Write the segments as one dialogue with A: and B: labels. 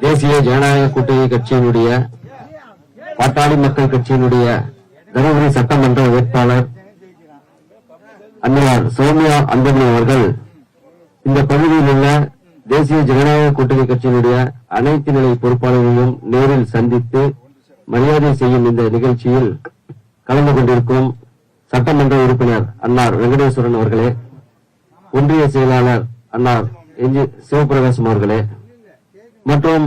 A: தேசிய ஜனநாயக கூட்டணி கட்சியினுடைய பாட்டாளி மக்கள் கட்சியினுடைய தருமபுரி சட்டமன்ற வேட்பாளர் அன்னையார் சௌமியா அன்புமணி அவர்கள் இந்த பகுதியில் உள்ள தேசிய ஜனநாயக கூட்டணி கட்சியினுடைய அனைத்து நிலை பொறுப்பாளர்களையும் நேரில் சந்தித்து மரியாதை செய்யும் இந்த நிகழ்ச்சியில் கலந்து கொண்டிருக்கும் சட்டமன்ற உறுப்பினர் அன்னார் வெங்கடேஸ்வரன் அவர்களே, ஒன்றிய செயலாளர் அன்னார் சிவபிரகாசம் அவர்களே மற்றும்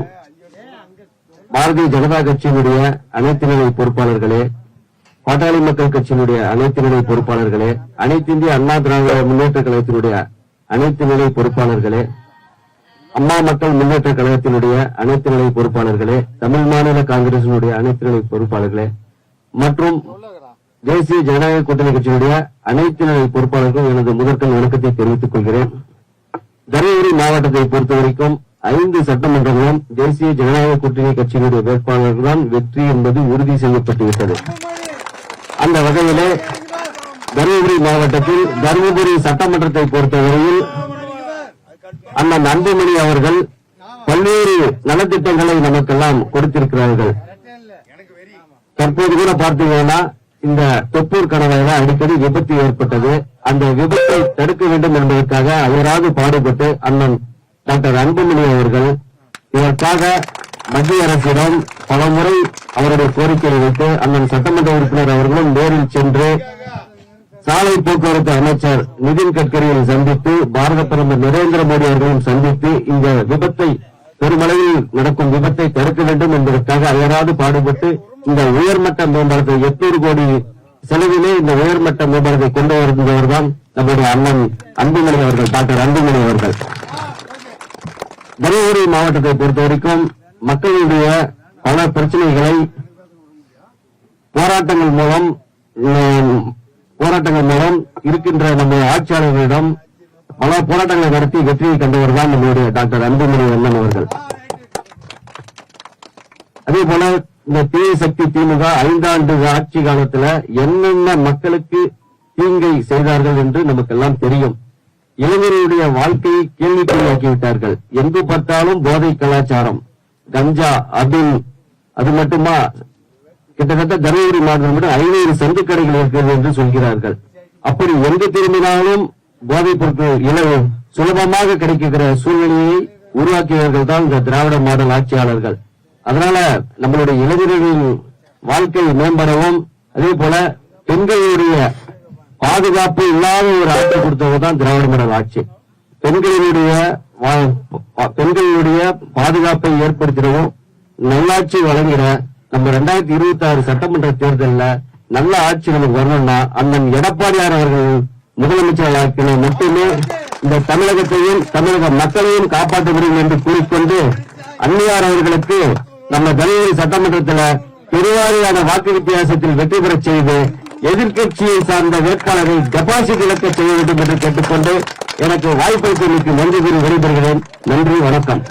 A: பாரதிய ஜனதா கட்சியினுடைய அனைத்து நிலை பொறுப்பாளர்களே, பாட்டாளி மக்கள் கட்சியினுடைய அனைத்து நிலை பொறுப்பாளர்களே, அனைத்து இந்திய அண்ணா திராவிட முன்னேற்ற கழகத்தினுடைய அனைத்து நிலை பொறுப்பாளர்களே, அம்மா மக்கள் முன்னேற்ற கழகத்தினுடைய அனைத்து நிலை பொறுப்பாளர்களே, தமிழ் மாநில காங்கிரசினுடைய அனைத்து நிலை பொறுப்பாளர்களே மற்றும் தேசிய ஜனநாயக கூட்டணி கட்சியினுடைய அனைத்து நிலை பொறுப்பாளர்களும் எனது முதற்கண் வணக்கத்தை தெரிவித்துக் கொள்கிறேன். தருமபுரி மாவட்டத்தை பொறுத்தவரைக்கும் 5 சட்டமன்றங்களும் தேசிய ஜனநாயக கூட்டணி கட்சியினுடைய வேட்பாளர்கள் தான் வெற்றி என்பது உறுதி செய்யப்பட்டுவிட்டது. அந்த வகையிலே தருமபுரி மாவட்டத்தில் தருமபுரி சட்டமன்றத்தை பொறுத்தவரையில் அண்ணன் அன்புமணி அவர்கள் பல்வேறு நலத்திட்டங்களை நமக்கெல்லாம் கொடுத்திருக்கிறார்கள். தற்போது கூட பார்த்தீங்கன்னா இந்த தொப்பூர் கணவாயில அடிக்கடி விபத்து ஏற்பட்டது. அந்த விபத்தை தடுக்க வேண்டும் என்பதற்காக அயராது பாடுபட்டு அண்ணன் டாக்டர் அன்புமணி அவர்கள் இதற்காக மத்திய அரசிடம் பலமுறை அவருடைய கோரிக்கையை வைத்து அண்ணன் சட்டமன்ற உறுப்பினர் அவர்களும் நேரில் சென்று சாலை போக்குவரத்து அமைச்சர் நிதின் கட்கரியை சந்தித்து பாரத பிரதமர் நரேந்திர மோடி அவர்களும் சந்தித்து இந்த விபத்தை பெருமளவில் நடக்கும் விபத்தை தடுக்க வேண்டும் என்பதற்காக அயராது பாடுபட்டு இந்த உயர்மட்ட மேம்பாலத்தை 800 கோடி செலவிலே இந்த உயர்மட்ட மேம்பாலத்தை கொண்டு வருந்தவர் தான் நம்முடைய அண்ணன் அன்புமணி அவர்கள், டாக்டர் அன்புமணி அவர்கள். தருமபுரி மாவட்டத்தை பொறுத்தவரைக்கும் மக்களுடைய பல பிரச்சனைகளை போராட்டங்கள் மூலம் இருக்கின்ற நம்முடைய ஆட்சியாளர்களிடம் பல போராட்டங்களை நடத்தி வெற்றியை கண்டவர் தான் நம்முடைய டாக்டர் அன்புமணி அண்ணன் அவர்கள். அதே போல இந்த தீய சக்தி திமுக 5 ஆண்டு ஆட்சி காலத்துல என்னென்ன மக்களுக்கு தீங்கை செய்தார்கள் என்று நமக்கெல்லாம் தெரியும். இளைஞர்களுடைய வாழ்க்கையை கேள்விக்குறியாக்கிவிட்டார்கள். எங்கு பார்த்தாலும் போதை கலாச்சாரம், கஞ்சா, அது மட்டுமா கிட்டத்தட்ட தருமபுரி மாவட்டம் விட 500 சந்து கடைகள் இருக்கிறது என்று சொல்கிறார்கள். அப்படி எங்கு திரும்பினாலும் போதைப் பொருட்கள் சுலபமாக கிடைக்கிற சூழ்நிலையை உருவாக்கியவர்கள் தான் இந்த திராவிட மாடல் ஆட்சியாளர்கள். அதனால நம்மளுடைய இளைஞர்களின் வாழ்க்கை மேம்படவும், அதே போல பெண்களுடைய பாதுகாப்பு இல்லாத ஒரு ஆட்சி கொடுத்தவர் தான் திராவிட மாடல் ஆட்சி. பெண்களுடைய பாதுகாப்பை ஏற்படுத்திடவும் நல்லாட்சி வழங்குகிற நம்ம 2026 சட்டமன்ற தேர்தலில் நல்ல ஆட்சி நமக்கு வரணும்னா அண்ணன் எடப்பாடியார் அவர்கள் முதலமைச்சராக மட்டுமே இந்த தமிழகத்தையும் தமிழக மக்களையும் காப்பாற்ற முடியும் என்று கூறிக்கொண்டு அன்னையார் அவர்களுக்கு நம்ம தருமபுரி சட்டமன்றத்தில் பெருவாரியான வாக்கு வித்தியாசத்தில் வெற்றி பெறச் செய்து எதிர்க்கட்சியை சார்ந்த வேட்பாளரை டெபாசிட் இழக்க செய்ய வேண்டும் என்று கேட்டுக்கொண்டு எனக்கு வாய்ப்பளித்தமைக்கு நன்றி கூறி விடைபெறுகிறேன். நன்றி, வணக்கம்.